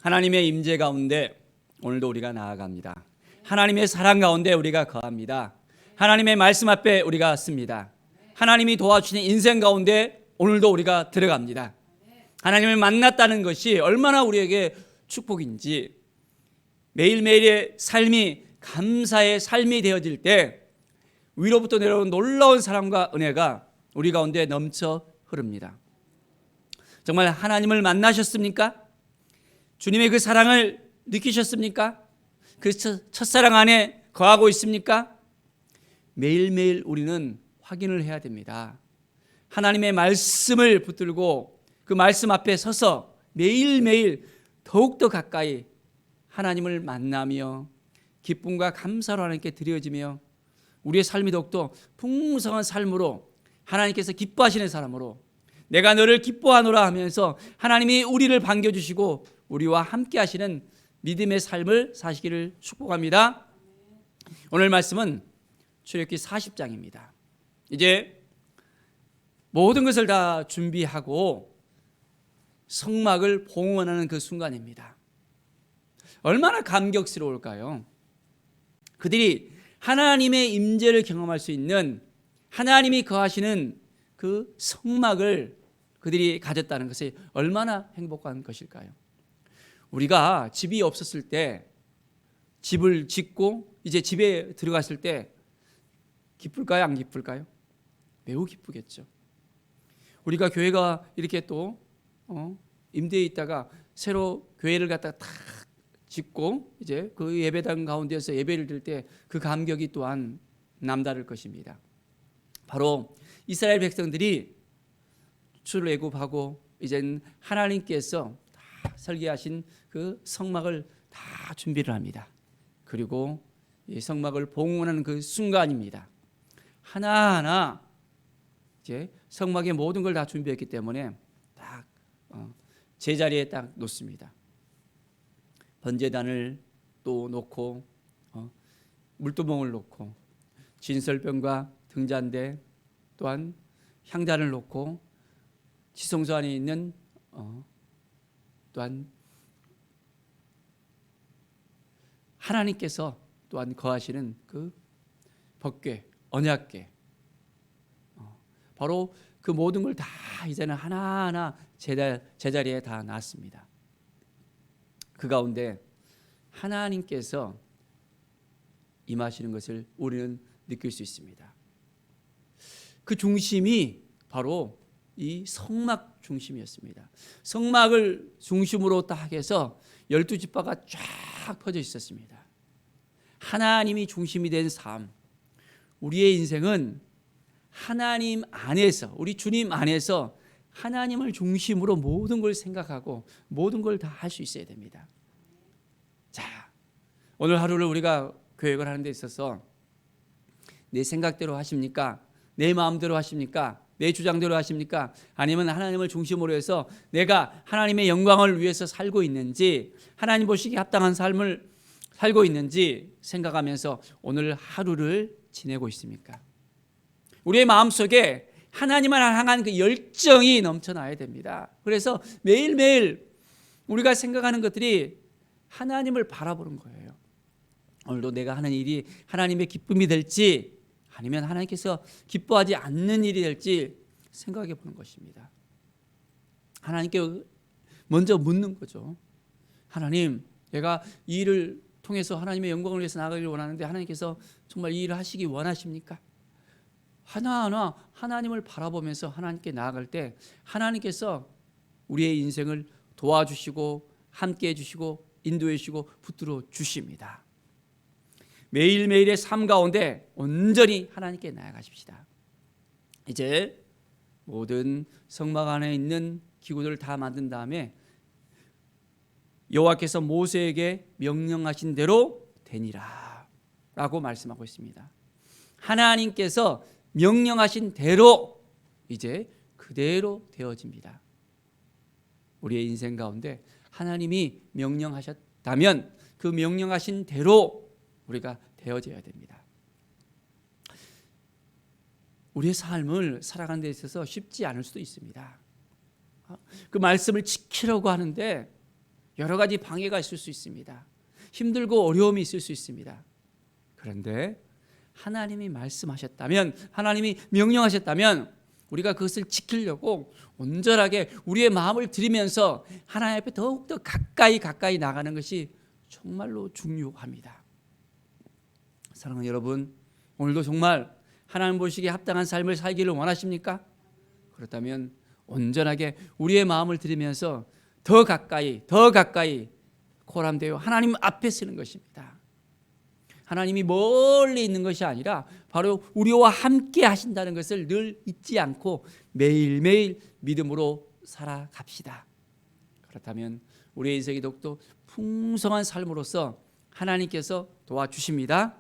하나님의 임재 가운데 오늘도 우리가 나아갑니다. 하나님의 사랑 가운데 우리가 거합니다. 하나님의 말씀 앞에 우리가 씁니다. 하나님이 도와주시는 인생 가운데 오늘도 우리가 들어갑니다. 하나님을 만났다는 것이 얼마나 우리에게 축복인지, 매일매일의 삶이 감사의 삶이 되어질 때 위로부터 내려온 놀라운 사랑과 은혜가 우리 가운데 넘쳐 흐릅니다. 정말 하나님을 만나셨습니까? 주님의 그 사랑을 느끼셨습니까? 그 첫사랑 안에 거하고 있습니까? 매일매일 우리는 확인을 해야 됩니다. 하나님의 말씀을 붙들고 그 말씀 앞에 서서 매일매일 더욱더 가까이 하나님을 만나며 기쁨과 감사로 하나님께 드려지며 우리의 삶이 더욱더 풍성한 삶으로 하나님께서 기뻐하시는 사람으로 내가 너를 기뻐하노라 하면서 하나님이 우리를 반겨주시고 우리와 함께 하시는 믿음의 삶을 사시기를 축복합니다. 오늘 말씀은 출애굽기 40장입니다. 이제 모든 것을 다 준비하고 성막을 봉헌하는 그 순간입니다. 얼마나 감격스러울까요? 그들이 하나님의 임재를 경험할 수 있는, 하나님이 거하시는 그 성막을 그들이 가졌다는 것이 얼마나 행복한 것일까요? 우리가 집이 없었을 때, 집을 짓고 이제 집에 들어갔을 때 기쁠까요? 안 기쁠까요? 매우 기쁘겠죠. 우리가 교회가 이렇게 또 임대에 있다가 새로 교회를 갖다가 탁 짓고 이제 그 예배당 가운데서 예배를 드릴 때 그 감격이 또한 남다를 것입니다. 바로 이스라엘 백성들이 출애굽하고 이젠 하나님께서 다 설계하신 그 성막을 다 준비를 합니다. 그리고 이 성막을 봉헌하는 그 순간입니다. 하나하나 이제 성막의 모든 걸 다 준비했기 때문에 딱 제자리에 딱 놓습니다. 번제단을 또 놓고 물두멍을 놓고 진설병과 등잔대 또한 향단을 놓고 지성소 안에 있는 또한 하나님께서 또한 거하시는 그 법궤, 언약궤, 바로 그 모든 걸 다 이제는 하나하나 제자리에 다 놨습니다. 그 가운데 하나님께서 임하시는 것을 우리는 느낄 수 있습니다. 그 중심이 바로 이 성막 중심이었습니다. 성막을 중심으로 딱 해서 12지파가 쫙 퍼져 있었습니다. 하나님이 중심이 된 삶, 우리의 인생은 하나님 안에서, 우리 주님 안에서 하나님을 중심으로 모든 걸 생각하고 모든 걸 다 할 수 있어야 됩니다. 자, 오늘 하루를 우리가 계획을 하는 데 있어서 내 생각대로 하십니까? 내 마음대로 하십니까? 내 주장대로 하십니까? 아니면 하나님을 중심으로 해서 내가 하나님의 영광을 위해서 살고 있는지, 하나님 보시기에 합당한 삶을 살고 있는지 생각하면서 오늘 하루를 지내고 있습니까? 우리의 마음속에 하나님을 향한 그 열정이 넘쳐나야 됩니다. 그래서 매일매일 우리가 생각하는 것들이 하나님을 바라보는 거예요. 오늘도 내가 하는 일이 하나님의 기쁨이 될지 아니면 하나님께서 기뻐하지 않는 일이 될지 생각해 보는 것입니다. 하나님께 먼저 묻는 거죠. 하나님, 내가 이 일을 통해서 하나님의 영광을 위해서 나가기를 원하는데 하나님께서 정말 이 일을 하시기 원하십니까? 하나하나 하나님을 바라보면서 하나님께 나아갈 때 하나님께서 우리의 인생을 도와주시고 함께해 주시고 인도해 주시고 붙들어 주십니다. 매일매일의 삶 가운데 온전히 하나님께 나아가십시다. 이제 모든 성막 안에 있는 기구들을 다 만든 다음에 여호와께서 모세에게 명령하신 대로 되니라 라고 말씀하고 있습니다. 하나님께서 명령하신 대로 이제 그대로 되어집니다. 우리의 인생 가운데 하나님이 명령하셨다면 그 명령하신 대로 우리가 되어져야 됩니다. 우리의 삶을 살아가는 데 있어서 쉽지 않을 수도 있습니다. 그 말씀을 지키려고 하는데 여러 가지 방해가 있을 수 있습니다. 힘들고 어려움이 있을 수 있습니다. 그런데 하나님이 말씀하셨다면, 하나님이 명령하셨다면 우리가 그것을 지키려고 온전하게 우리의 마음을 들이면서 하나님 앞에 더욱더 가까이 나가는 것이 정말로 중요합니다. 사랑하는 여러분, 오늘도 정말 하나님 보시기에 합당한 삶을 살기를 원하십니까? 그렇다면 온전하게 우리의 마음을 들이면서 더 가까이 코람되어 하나님 앞에 서는 것입니다. 하나님이 멀리 있는 것이 아니라 바로 우리와 함께 하신다는 것을 늘 잊지 않고 매일매일 믿음으로 살아갑시다. 그렇다면 우리의 인생이 더욱더 풍성한 삶으로서 하나님께서 도와주십니다.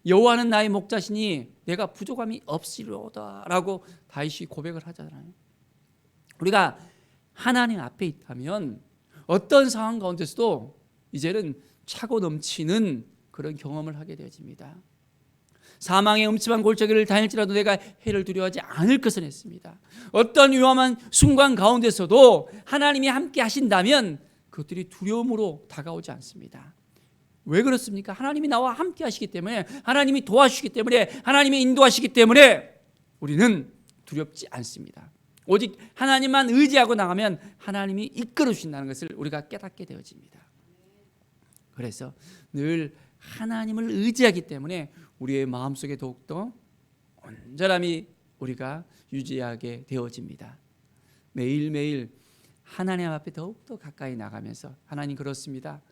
여호와는 나의 목자시니 내가 부족함이 없으리로다라고 다윗이 고백을 하잖아요. 우리가 하나님 앞에 있다면 어떤 상황 가운데서도 이제는 차고 넘치는 그런 경험을 하게 되어집니다. 사망의 음침한 골짜기를 다닐지라도 내가 해를 두려워하지 않을 것은 했습니다. 어떤 위험한 순간 가운데서도 하나님이 함께 하신다면 그것들이 두려움으로 다가오지 않습니다. 왜 그렇습니까? 하나님이 나와 함께 하시기 때문에, 하나님이 도와주시기 때문에, 하나님이 인도하시기 때문에 우리는 두렵지 않습니다. 오직 하나님만 의지하고 나가면 하나님이 이끌어 주신다는 것을 우리가 깨닫게 되어집니다. 그래서 늘 하나님을 의지하기 때문에 우리의 마음속에 더욱더 온전함이 우리가 유지하게 되어집니다. 매일매일 하나님 앞에 더욱더 가까이 나가면서, 하나님 그렇습니다.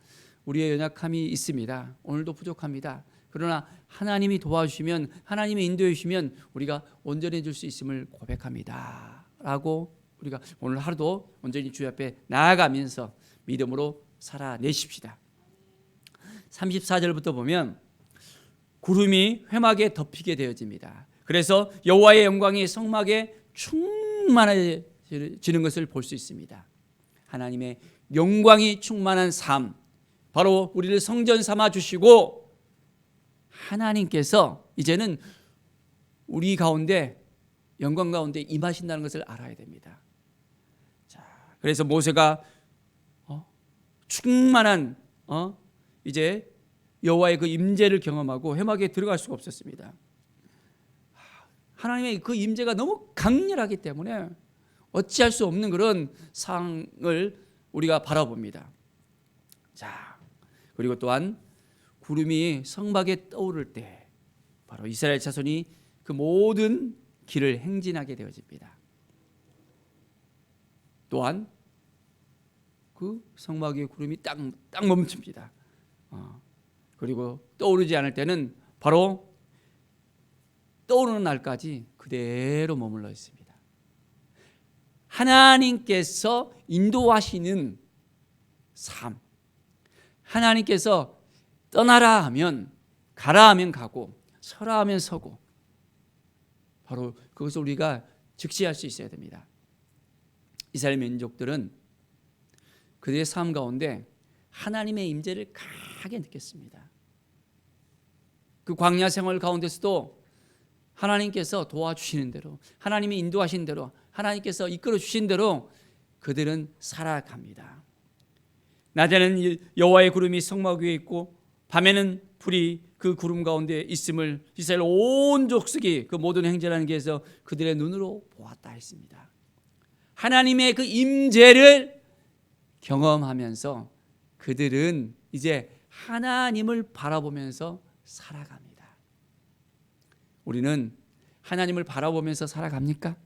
우리의 연약함이 있습니다. 오늘도 부족합니다. 그러나 하나님이 도와주시면, 하나님이 인도해 주시면 우리가 온전해질 수 있음을 고백합니다 라고 우리가 오늘 하루도 온전히 주의 앞에 나아가면서 믿음으로 살아내십시다. 34절부터 보면 구름이 회막에 덮이게 되어집니다. 그래서 여호와의 영광이 성막에 충만해지는 것을 볼 수 있습니다. 하나님의 영광이 충만한 삶, 바로 우리를 성전 삼아 주시고 하나님께서 이제는 우리 가운데 영광 가운데 임하신다는 것을 알아야 됩니다. 자, 그래서 모세가 충만한 이제 여호와의 그 임재를 경험하고 회막에 들어갈 수가 없었습니다. 하나님의 그 임재가 너무 강렬하기 때문에 어찌할 수 없는 그런 상황을 우리가 바라봅니다. 자, 그리고 또한 구름이 성막에 떠오를 때 바로 이스라엘 자손이 그 모든 길을 행진하게 되어집니다. 또한 그 성막 위에 구름이 딱 멈춥니다. 그리고 떠오르지 않을 때는 바로 떠오르는 날까지 그대로 머물러 있습니다. 하나님께서 인도하시는 삶, 하나님께서 떠나라 하면 가라 하면 가고 서라 하면 서고, 바로 그것을 우리가 즉시할 수 있어야 됩니다. 이스라엘 민족들은 그들의 삶 가운데 하나님의 임재를 강하게 느꼈습니다. 그 광야 생활 가운데서도 하나님께서 도와주시는 대로, 하나님이 인도하신 대로, 하나님께서 이끌어 주신 대로 그들은 살아갑니다. 낮에는 여호와의 구름이 성막 위에 있고 밤에는 불이 그 구름 가운데 있음을 이스라엘 온 족속이 그 모든 행제라는 게에서 그들의 눈으로 보았다 했습니다. 하나님의 그 임재를 경험하면서 그들은 이제 하나님을 바라보면서 살아갑니다. 우리는 하나님을 바라보면서 살아갑니까?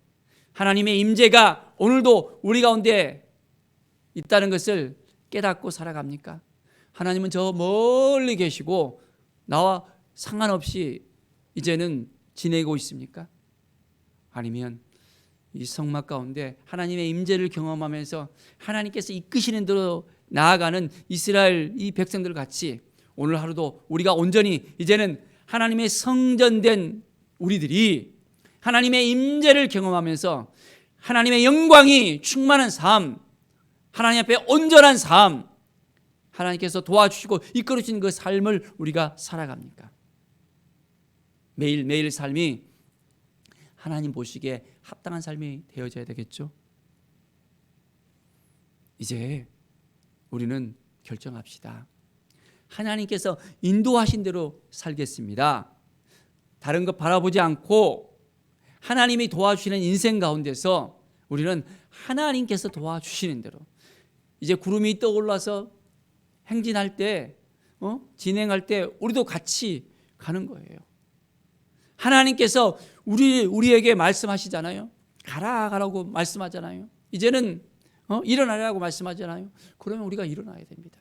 하나님의 임재가 오늘도 우리 가운데 있다는 것을 깨닫고 살아갑니까? 하나님은 저 멀리 계시고 나와 상관없이 이제는 지내고 있습니까? 아니면 이 성막 가운데 하나님의 임재를 경험하면서 하나님께서 이끄시는 대로 나아가는 이스라엘 이 백성들 같이 오늘 하루도 우리가 온전히 이제는 하나님의 성전된 우리들이 하나님의 임재를 경험하면서 하나님의 영광이 충만한 삶, 하나님 앞에 온전한 삶, 하나님께서 도와주시고 이끌어주신 그 삶을 우리가 살아갑니까? 매일매일 삶이 하나님 보시기에 합당한 삶이 되어져야 되겠죠. 이제 우리는 결정합시다. 하나님께서 인도하신 대로 살겠습니다. 다른 것 바라보지 않고 하나님이 도와주시는 인생 가운데서 우리는 하나님께서 도와주시는 대로, 이제 구름이 떠올라서 행진할 때, 진행할 때 우리도 같이 가는 거예요. 하나님께서 우리에게 말씀하시잖아요. 가라고 말씀하잖아요. 이제는 일어나라고 말씀하잖아요. 그러면 우리가 일어나야 됩니다.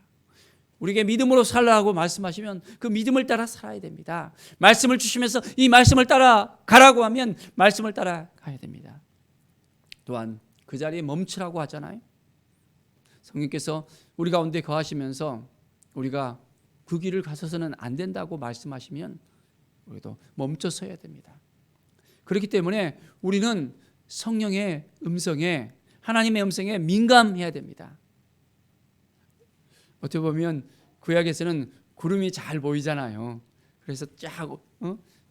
우리에게 믿음으로 살라고 말씀하시면 그 믿음을 따라 살아야 됩니다. 말씀을 주시면서 이 말씀을 따라 가라고 하면 말씀을 따라 가야 됩니다. 또한 그 자리에 멈추라고 하잖아요. 성령께서 우리 가운데 거하시면서 우리가 그 길을 가서서는 안 된다고 말씀하시면 우리도 멈춰 서야 됩니다. 그렇기 때문에 우리는 성령의 음성에, 하나님의 음성에 민감해야 됩니다. 어떻게 보면 구약에서는 구름이 잘 보이잖아요. 그래서 쫙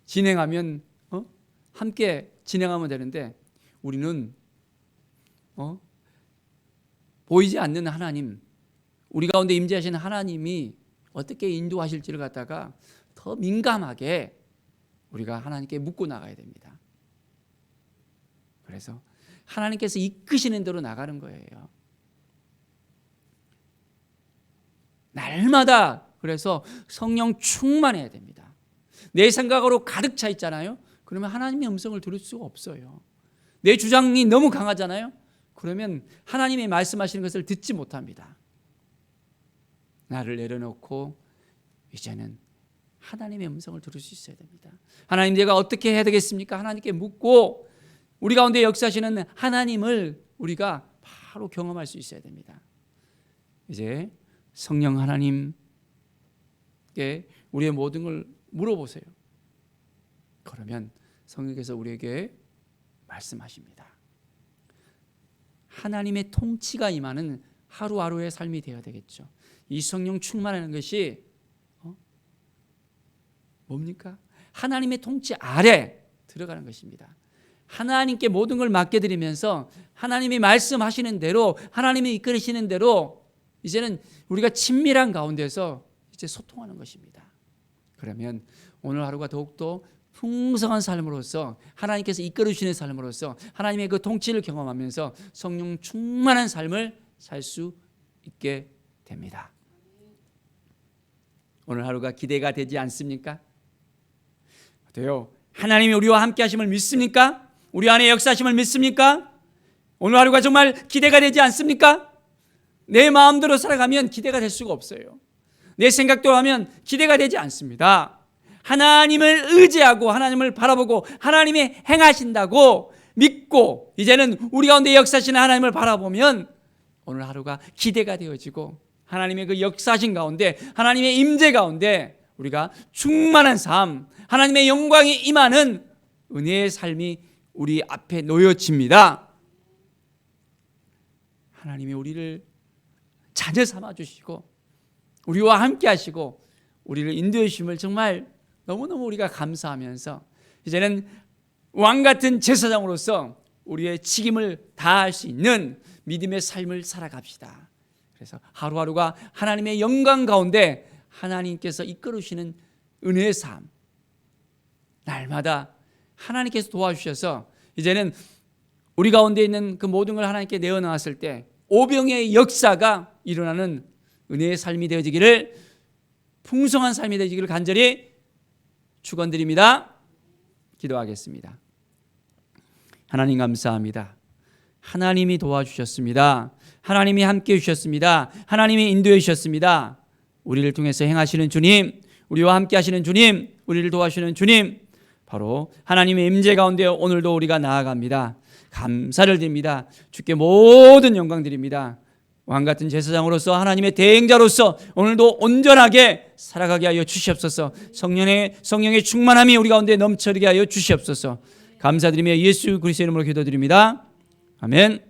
진행하면 함께 진행하면 되는데, 우리는 보이지 않는 하나님, 우리 가운데 임재하시는 하나님이 어떻게 인도하실지를 갖다가 더 민감하게 우리가 하나님께 묻고 나가야 됩니다. 그래서 하나님께서 이끄시는 대로 나가는 거예요. 날마다 그래서 성령 충만해야 됩니다. 내 생각으로 가득 차 있잖아요. 그러면 하나님의 음성을 들을 수가 없어요. 내 주장이 너무 강하잖아요. 그러면 하나님이 말씀하시는 것을 듣지 못합니다. 나를 내려놓고 이제는 하나님의 음성을 들을 수 있어야 됩니다. 하나님, 내가 어떻게 해야 되겠습니까? 하나님께 묻고 우리 가운데 역사하시는 하나님을 우리가 바로 경험할 수 있어야 됩니다. 이제 성령 하나님께 우리의 모든 걸 물어보세요. 그러면 성령께서 우리에게 말씀하십니다. 하나님의 통치가 임하는 하루하루의 삶이 되어야 되겠죠. 이 성령 충만하는 것이 뭡니까? 하나님의 통치 아래 들어가는 것입니다. 하나님께 모든 걸 맡겨드리면서 하나님이 말씀하시는 대로, 하나님이 이끌으시는 대로 이제는 우리가 친밀한 가운데서 이제 소통하는 것입니다. 그러면 오늘 하루가 더욱더 풍성한 삶으로서, 하나님께서 이끌어주시는 삶으로서 하나님의 그 통치를 경험하면서 성령 충만한 삶을 살 수 있게 됩니다. 오늘 하루가 기대가 되지 않습니까? 어때요? 하나님이 우리와 함께 하심을 믿습니까? 우리 안에 역사하심을 믿습니까? 오늘 하루가 정말 기대가 되지 않습니까? 내 마음대로 살아가면 기대가 될 수가 없어요. 내 생각대로 하면 기대가 되지 않습니다. 하나님을 의지하고 하나님을 바라보고 하나님이 행하신다고 믿고 이제는 우리 가운데 역사하시는 하나님을 바라보면 오늘 하루가 기대가 되어지고 하나님의 그 역사하신 가운데, 하나님의 임재 가운데 우리가 충만한 삶, 하나님의 영광이 임하는 은혜의 삶이 우리 앞에 놓여집니다. 하나님이 우리를 자녀 삼아 주시고 우리와 함께 하시고 우리를 인도해 주심을 정말 너무너무 우리가 감사하면서 이제는 왕같은 제사장으로서 우리의 책임을 다할 수 있는 믿음의 삶을 살아갑시다. 그래서 하루하루가 하나님의 영광 가운데 하나님께서 이끌으시는 은혜의 삶, 날마다 하나님께서 도와주셔서 이제는 우리 가운데 있는 그 모든 걸 하나님께 내어놓았을 때 오병의 역사가 일어나는 은혜의 삶이 되어지기를, 풍성한 삶이 되어지기를 간절히 축원드립니다. 기도하겠습니다. 하나님 감사합니다. 하나님이 도와주셨습니다. 하나님이 함께해 주셨습니다. 하나님이 인도해 주셨습니다. 우리를 통해서 행하시는 주님, 우리와 함께 하시는 주님, 우리를 도와주시는 주님, 바로 하나님의 임재 가운데 오늘도 우리가 나아갑니다. 감사를 드립니다. 주께 모든 영광 드립니다. 왕같은 제사장으로서 하나님의 대행자로서 오늘도 온전하게 살아가게 하여 주시옵소서. 성령의 충만함이 우리 가운데 넘쳐나게 하여 주시옵소서. 감사드리며 예수 그리스도의 이름으로 기도드립니다. 아멘.